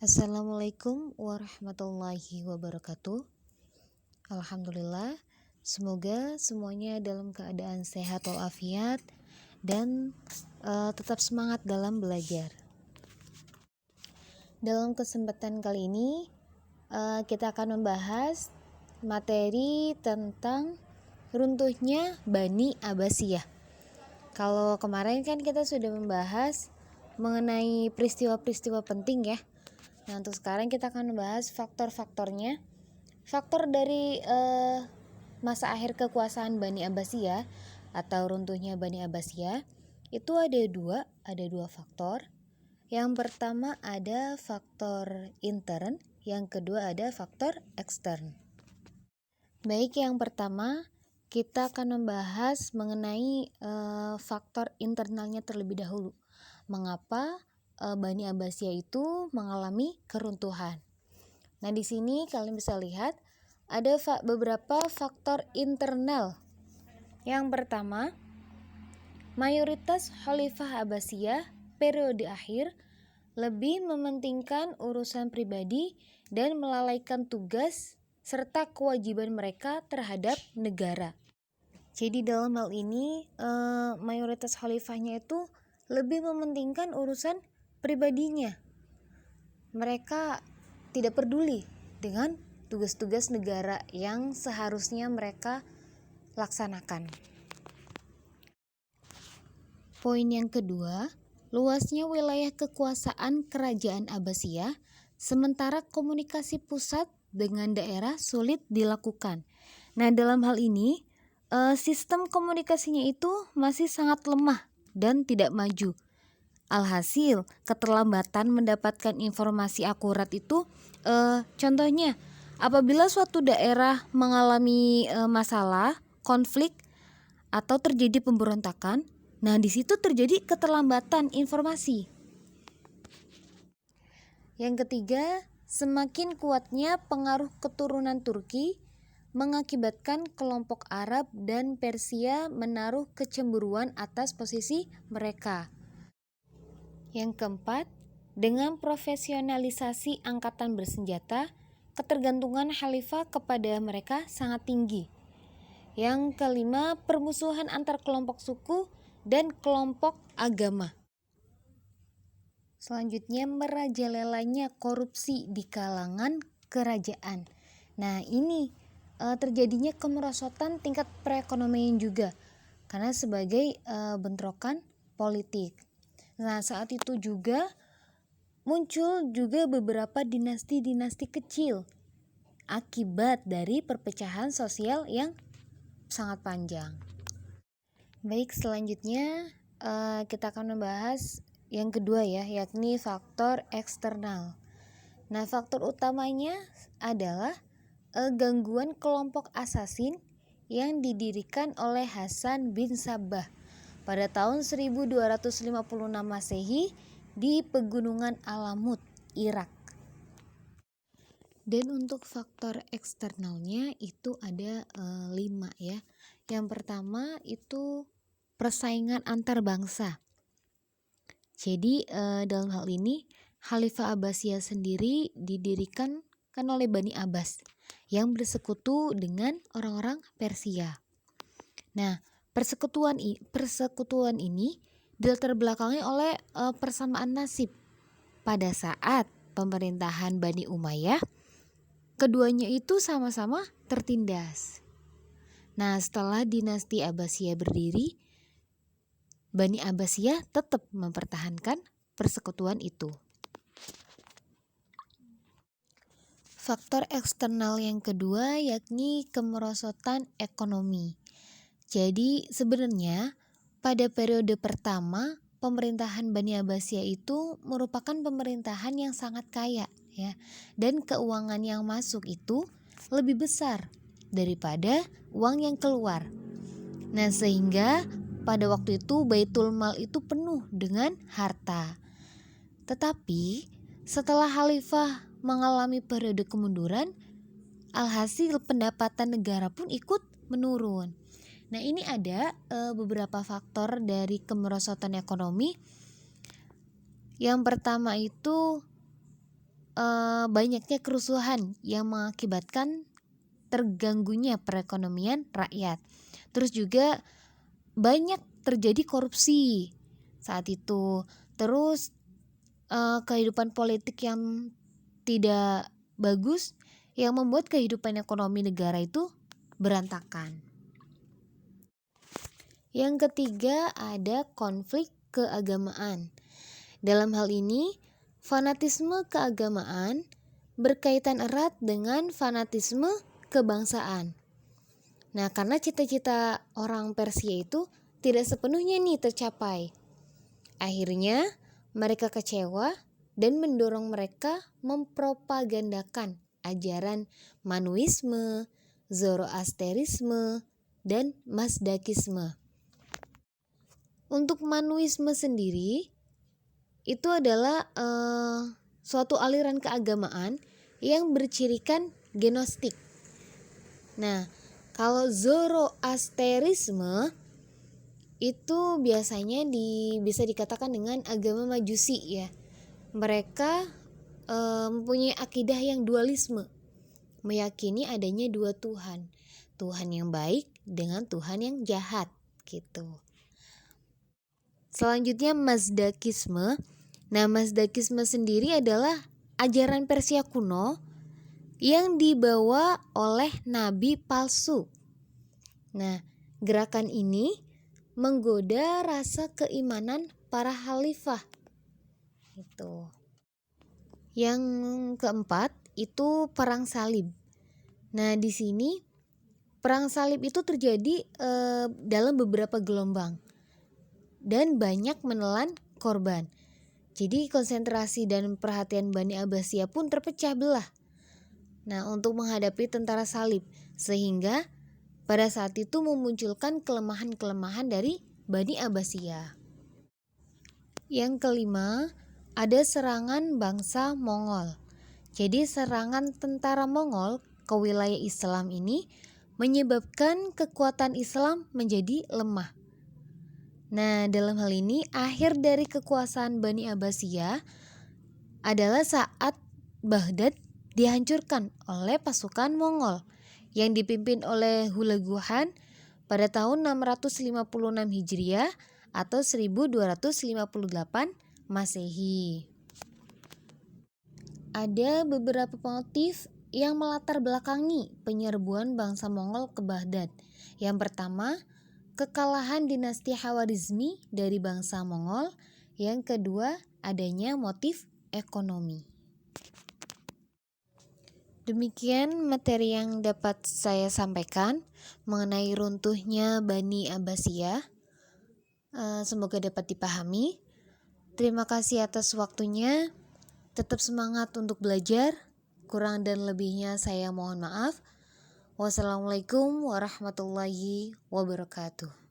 Assalamualaikum warahmatullahi wabarakatuh. Alhamdulillah, semoga semuanya dalam keadaan sehat walafiat dan tetap semangat dalam belajar. Dalam kesempatan kali ini kita akan membahas materi tentang runtuhnya Bani Abbasiyah. Kalau kemarin kan kita sudah membahas mengenai peristiwa-peristiwa penting ya. Nah, untuk sekarang kita akan membahas faktor-faktornya. Faktor dari masa akhir kekuasaan Bani Abbasiyah atau runtuhnya Bani Abbasiyah itu ada dua faktor. Yang pertama ada faktor intern, yang kedua ada faktor ekstern. Baik, yang pertama kita akan membahas mengenai faktor internalnya terlebih dahulu. Mengapa Bani Abbasiyah itu mengalami keruntuhan? Nah, di sini kalian bisa lihat ada beberapa faktor internal. Yang pertama, mayoritas Khalifah Abbasiyah periode akhir lebih mementingkan urusan pribadi dan melalaikan tugas serta kewajiban mereka terhadap negara. Jadi dalam hal ini mayoritas khalifahnya itu lebih mementingkan urusan pribadinya. Mereka tidak peduli dengan tugas-tugas negara yang seharusnya mereka laksanakan. Poin yang kedua, luasnya wilayah kekuasaan kerajaan Abbasiyah, sementara komunikasi pusat dengan daerah sulit dilakukan. Nah, dalam hal ini sistem komunikasinya itu masih sangat lemah dan tidak maju. Alhasil, keterlambatan mendapatkan informasi akurat itu contohnya apabila suatu daerah mengalami masalah, konflik atau terjadi pemberontakan, nah di situ terjadi keterlambatan informasi. Yang ketiga, semakin kuatnya pengaruh keturunan Turki mengakibatkan kelompok Arab dan Persia menaruh kecemburuan atas posisi mereka. Yang keempat, dengan profesionalisasi angkatan bersenjata, ketergantungan khalifah kepada mereka sangat tinggi. Yang kelima, permusuhan antar kelompok suku dan kelompok agama. Selanjutnya, merajalelanya korupsi di kalangan kerajaan. Nah, ini terjadinya kemerosotan tingkat perekonomian juga karena sebagai bentrokan politik. Nah, saat itu juga muncul juga beberapa dinasti-dinasti kecil akibat dari perpecahan sosial yang sangat panjang. Baik, selanjutnya kita akan membahas yang kedua ya, yakni faktor eksternal. Nah, faktor utamanya adalah gangguan kelompok asasin yang didirikan oleh Hasan bin Sabbah pada tahun 1256 Masehi di Pegunungan Alamut, Irak. Dan untuk faktor eksternalnya itu ada 5 ya. Yang pertama itu persaingan antar bangsa. Jadi dalam hal ini Khalifah Abbasiyah sendiri didirikan kan oleh Bani Abbas yang bersekutu dengan orang-orang Persia. Nah, persekutuan ini dilatar belakangi oleh persamaan nasib. Pada saat pemerintahan Bani Umayyah, keduanya itu sama-sama tertindas. Nah, setelah dinasti Abbasiyah berdiri, Bani Abbasiyah tetap mempertahankan persekutuan itu. Faktor eksternal yang kedua yakni kemerosotan ekonomi. Jadi sebenarnya pada periode pertama pemerintahan Bani Abbasiyah itu merupakan pemerintahan yang sangat kaya ya, dan keuangan yang masuk itu lebih besar daripada uang yang keluar. Nah, sehingga pada waktu itu Baitul Mal itu penuh dengan harta. Tetapi setelah khalifah mengalami periode kemunduran, alhasil pendapatan negara pun ikut menurun. Nah, ini ada beberapa faktor dari kemerosotan ekonomi. Yang pertama itu banyaknya kerusuhan yang mengakibatkan terganggunya perekonomian rakyat. Terus juga banyak terjadi korupsi saat itu. Terus kehidupan politik yang tidak bagus yang membuat kehidupan ekonomi negara itu berantakan. Yang ketiga ada konflik keagamaan. Dalam hal ini, fanatisme keagamaan berkaitan erat dengan fanatisme kebangsaan. Nah, karena cita-cita orang Persia itu tidak sepenuhnya tercapai. Akhirnya, mereka kecewa dan mendorong mereka mempropagandakan ajaran Manuisme, Zoroasterisme, dan Mazdakisme. Untuk Manuisme sendiri itu adalah suatu aliran keagamaan yang bercirikan gnostik. Nah, kalau Zoroasterisme itu biasanya bisa dikatakan dengan agama Majusi ya. Mereka mempunyai akidah yang dualisme, meyakini adanya dua Tuhan, Tuhan yang baik dengan Tuhan yang jahat gitu. Selanjutnya Mazdakisme. Nah, Mazdakisme sendiri adalah ajaran Persia kuno yang dibawa oleh nabi palsu. Nah, gerakan ini menggoda rasa keimanan para khalifah. Itu. Yang keempat itu perang salib. Nah, di sini perang salib itu terjadi dalam beberapa gelombang dan banyak menelan korban. Jadi konsentrasi dan perhatian Bani Abbasiyah pun terpecah belah. Nah, untuk menghadapi tentara salib, sehingga pada saat itu memunculkan kelemahan-kelemahan dari Bani Abbasiyah. Yang kelima, ada serangan bangsa Mongol. Jadi serangan tentara Mongol ke wilayah Islam ini menyebabkan kekuatan Islam menjadi lemah. Nah, dalam hal ini akhir dari kekuasaan Bani Abbasiyah adalah saat Baghdad dihancurkan oleh pasukan Mongol yang dipimpin oleh Hulagu Khan pada tahun 656 Hijriah atau 1258 Masehi. Ada beberapa motif yang melatar belakangi penyerbuan bangsa Mongol ke Baghdad. Yang pertama, kekalahan dinasti Khawarizmi dari bangsa Mongol. Yang kedua, adanya motif ekonomi. Demikian materi yang dapat saya sampaikan mengenai runtuhnya Bani Abbasiyah. Semoga dapat dipahami. Terima kasih atas waktunya. Tetap semangat untuk belajar. Kurang dan lebihnya saya mohon maaf. Wassalamualaikum warahmatullahi wabarakatuh.